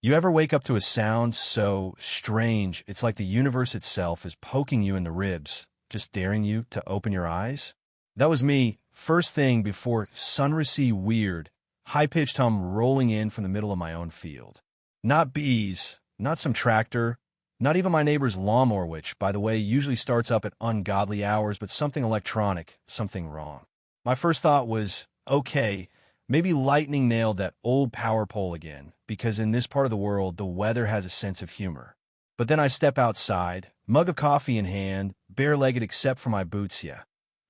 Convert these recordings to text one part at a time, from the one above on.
You ever wake up to a sound so strange it's like the universe itself is poking you in the ribs, just daring you to open your eyes? That was me, first thing before sunrisey weird, high-pitched hum rolling in from the middle of my own field. Not bees, not some tractor, not even my neighbor's lawnmower, which, by the way, usually starts up at ungodly hours, but something electronic, something wrong. My first thought was, okay, maybe lightning nailed that old power pole again, because in this part of the world, the weather has a sense of humor. But then I step outside, mug of coffee in hand, bare-legged except for my boots, yeah.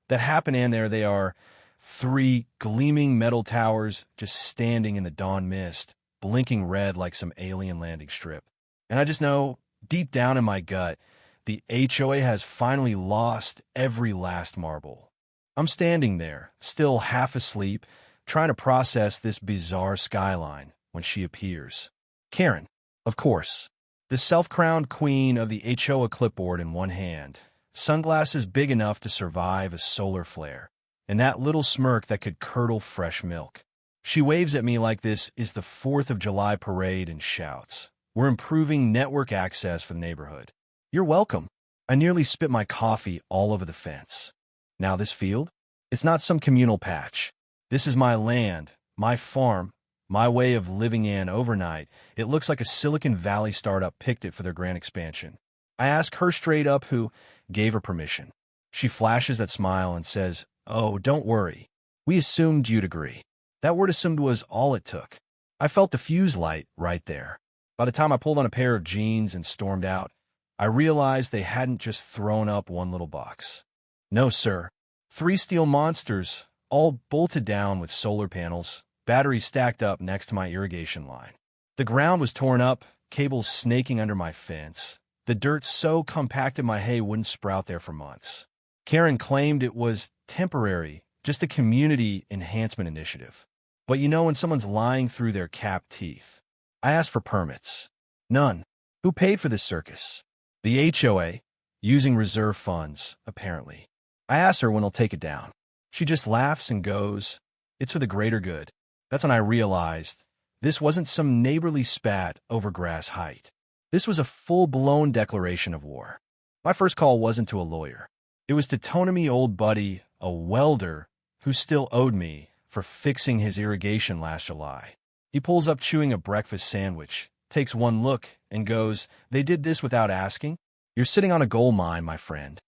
That happen, and there they are, three gleaming metal towers just standing in the dawn mist, blinking red like some alien landing strip. And I just know, deep down in my gut, the HOA has finally lost every last marble. I'm standing there, still half asleep, trying to process this bizarre skyline when she appears. Karen, of course, the self-crowned queen of the HOA clipboard in one hand, sunglasses big enough to survive a solar flare, and that little smirk that could curdle fresh milk. She waves at me like this is the 4th of July parade and shouts, "We're improving network access for the neighborhood." You're welcome. I nearly spit my coffee all over the fence. Now this field? It's not some communal patch. This is my land, my farm, my way of living in overnight. It looks like a Silicon Valley startup picked it for their grand expansion. I ask her straight up who gave her permission. She flashes that smile and says, "Oh, don't worry. We assumed you'd agree." That word assumed was all it took. I felt the fuse light right there. By the time I pulled on a pair of jeans and stormed out, I realized they hadn't just thrown up one little box. No, sir. 3 steel monsters, all bolted down with solar panels, batteries stacked up next to my irrigation line. The ground was torn up, cables snaking under my fence. The dirt so compacted my hay wouldn't sprout there for months. Karen claimed it was temporary, just a community enhancement initiative. But you know when someone's lying through their capped teeth. I asked for permits. None. Who paid for this circus? The HOA, using reserve funds, apparently. I asked her when they'll take it down. She just laughs and goes, "It's for the greater good." That's when I realized this wasn't some neighborly spat over grass height. This was a full-blown declaration of war. My first call wasn't to a lawyer. It was to Tony, old buddy, a welder who still owed me for fixing his irrigation last July. He pulls up chewing a breakfast sandwich, takes one look, and goes, "They did this without asking? You're sitting on a gold mine, my friend."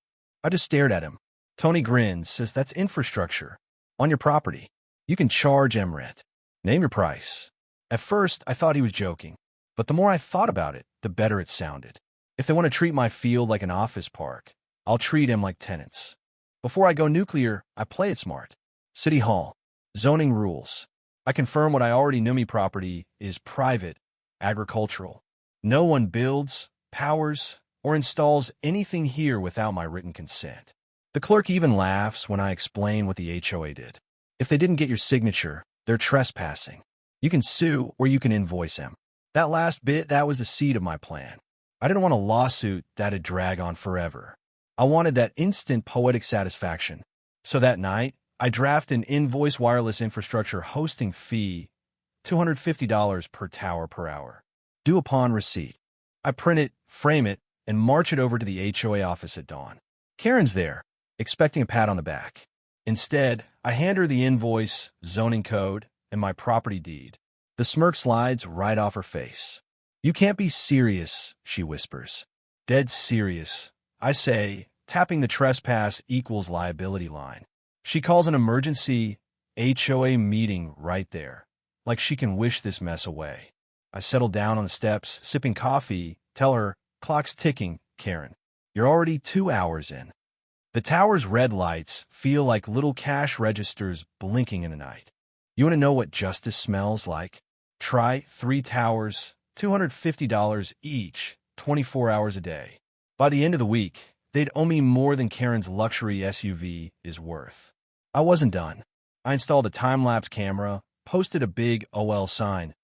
I just stared at him. Tony grins, says, "That's infrastructure. On your property. You can charge rent. Name your price." At first, I thought he was joking, but the more I thought about it, the better it sounded. If they want to treat my field like an office park, I'll treat him like tenants. Before I go nuclear, I play it smart. City Hall. Zoning rules. I confirm what I already knew. My property is private, agricultural. No one builds, powers, or installs anything here without my written consent. The clerk even laughs when I explain what the HOA did. If they didn't get your signature, they're trespassing. You can sue or you can invoice them. That last bit, that was the seed of my plan. I didn't want a lawsuit that'd drag on forever. I wanted that instant poetic satisfaction. So that night, I draft an invoice wireless infrastructure hosting fee, $250 per tower per hour. Due upon receipt. I print it, frame it, and march it over to the HOA office at dawn. Karen's there, expecting a pat on the back. Instead, I hand her the invoice, zoning code, and my property deed. The smirk slides right off her face. "You can't be serious," she whispers. "Dead serious," I say, tapping the trespass equals liability line. She calls an emergency HOA meeting right there, like she can wish this mess away. I settle down on the steps, sipping coffee, tell her, "Clock's ticking, Karen. You're already 2 hours in." The tower's red lights feel like little cash registers blinking in the night. You want to know what justice smells like? Try 3 towers, $250 each, 24 hours a day. By the end of the week, they'd owe me more than Karen's luxury SUV is worth. I wasn't done. I installed a time-lapse camera, posted a big OL sign.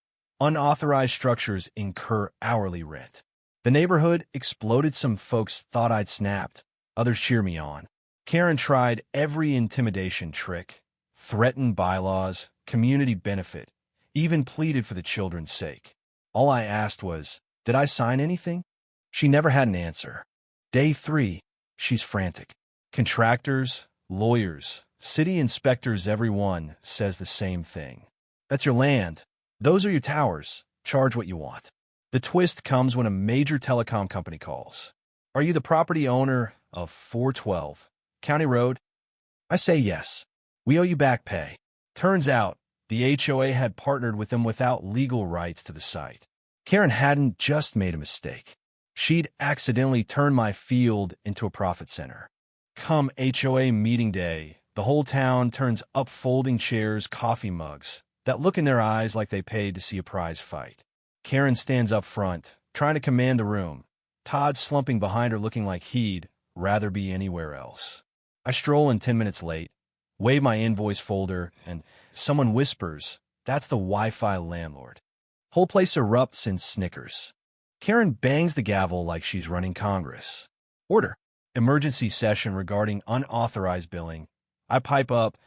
Unauthorized structures incur hourly rent. The neighborhood exploded. Some folks thought I'd snapped. Others cheer me on. Karen tried every intimidation trick, threatened bylaws, community benefit, even pleaded for the children's sake. All I asked was, did I sign anything? She never had an answer. Day 3, she's frantic. Contractors, lawyers, city inspectors, everyone says the same thing. That's your land. Those are your towers. Charge what you want. The twist comes when a major telecom company calls. Are you the property owner of 412 County Road? I say yes. We owe you back pay. Turns out, the HOA had partnered with them without legal rights to the site. Karen hadn't just made a mistake. She'd accidentally turned my field into a profit center. Come HOA meeting day, the whole town turns up folding chairs, coffee mugs, that look in their eyes like they paid to see a prize fight. Karen stands up front, trying to command the room. Todd slumping behind her looking like he'd rather be anywhere else. I stroll in 10 minutes late, wave my invoice folder, and someone whispers, "That's the Wi-Fi landlord." Whole place erupts in snickers. Karen bangs the gavel like she's running Congress. Order. Emergency session regarding unauthorized billing. I pipe up.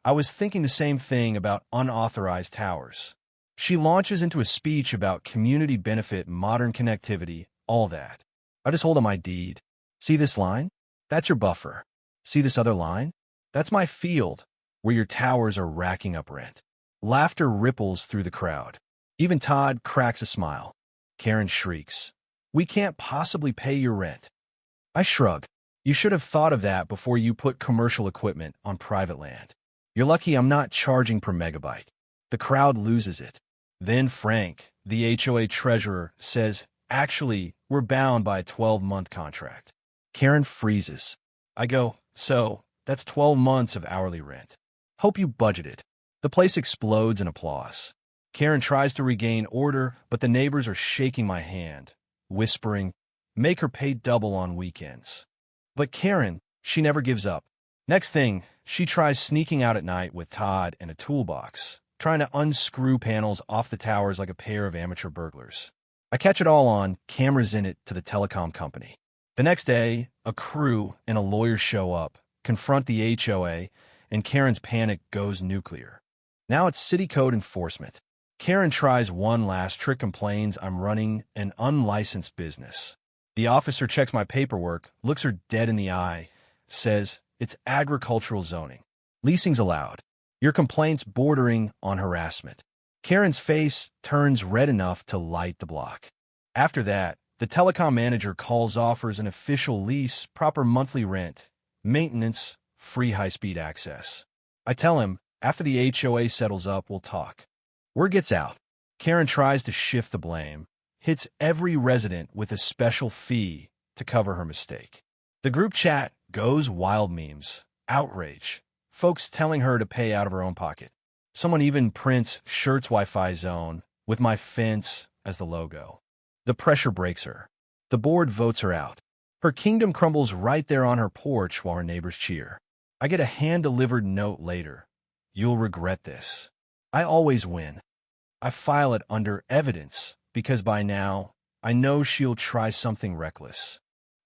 I was thinking the same thing about unauthorized towers. She launches into a speech about community benefit, modern connectivity, all that. I just hold on my deed. See this line? That's your buffer. See this other line? That's my field, where your towers are racking up rent. Laughter ripples through the crowd. Even Todd cracks a smile. Karen shrieks, "We can't possibly pay your rent." I shrug. You should have thought of that before you put commercial equipment on private land. You're lucky I'm not charging per megabyte. The crowd loses it. Then Frank, the HOA treasurer, says, "Actually, we're bound by a 12-month contract." Karen freezes. I go, "So, that's 12 months of hourly rent. Hope you budgeted." The place explodes in applause. Karen tries to regain order, but the neighbors are shaking my hand, whispering, "Make her pay double on weekends." But Karen, she never gives up. Next thing, she tries sneaking out at night with Todd and a toolbox, trying to unscrew panels off the towers like a pair of amateur burglars. I catch it all on cameras in it to the telecom company. The next day, a crew and a lawyer show up, confront the HOA, and Karen's panic goes nuclear. Now it's city code enforcement. Karen tries one last trick, complains I'm running an unlicensed business. The officer checks my paperwork, looks her dead in the eye, says, "It's agricultural zoning. Leasing's allowed. Your complaint's bordering on harassment." Karen's face turns red enough to light the block. After that, the telecom manager calls, offers an official lease, proper monthly rent, maintenance, free high-speed access. I tell him, after the HOA settles up, we'll talk. Word gets out. Karen tries to shift the blame, hits every resident with a special fee to cover her mistake. The group chat goes wild, memes, outrage, folks telling her to pay out of her own pocket. Someone even prints shirts Wi-Fi zone with my fence as the logo. The pressure breaks her. The board votes her out. Her kingdom crumbles right there on her porch while her neighbors cheer. I get a hand-delivered note later. "You'll regret this." I always win. I file it under evidence because by now I know she'll try something reckless.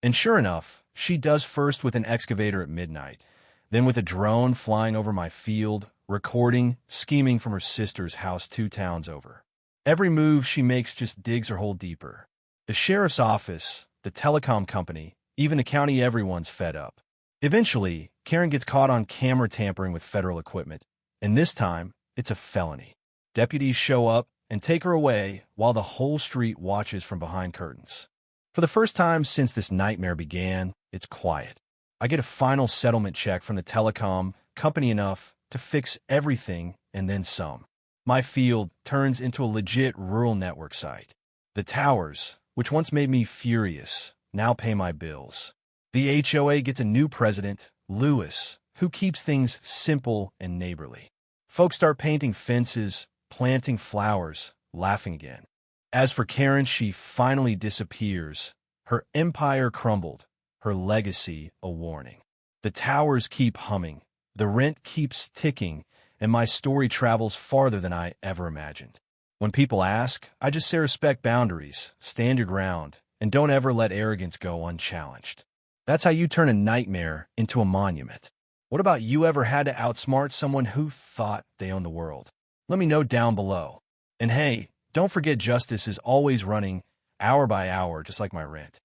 And sure enough, she does, first with an excavator at midnight, then with a drone flying over my field, recording, scheming from her sister's house 2 towns over. Every move she makes just digs her hole deeper. The sheriff's office, the telecom company, even the county, everyone's fed up. Eventually, Karen gets caught on camera tampering with federal equipment, and this time, it's a felony. Deputies show up and take her away while the whole street watches from behind curtains. For the first time since this nightmare began, it's quiet. I get a final settlement check from the telecom company, enough to fix everything and then some. My field turns into a legit rural network site. The towers, which once made me furious, now pay my bills. The HOA gets a new president, Lewis, who keeps things simple and neighborly. Folks start painting fences, planting flowers, laughing again. As for Karen, she finally disappears. Her empire crumbled, her legacy a warning. The towers keep humming, the rent keeps ticking, and my story travels farther than I ever imagined. When people ask, I just say respect boundaries, stand your ground, and don't ever let arrogance go unchallenged. That's how you turn a nightmare into a monument. What about you? Ever had to outsmart someone who thought they owned the world? Let me know down below. And hey, Don't forget justice is always running hour by hour, just like my rent.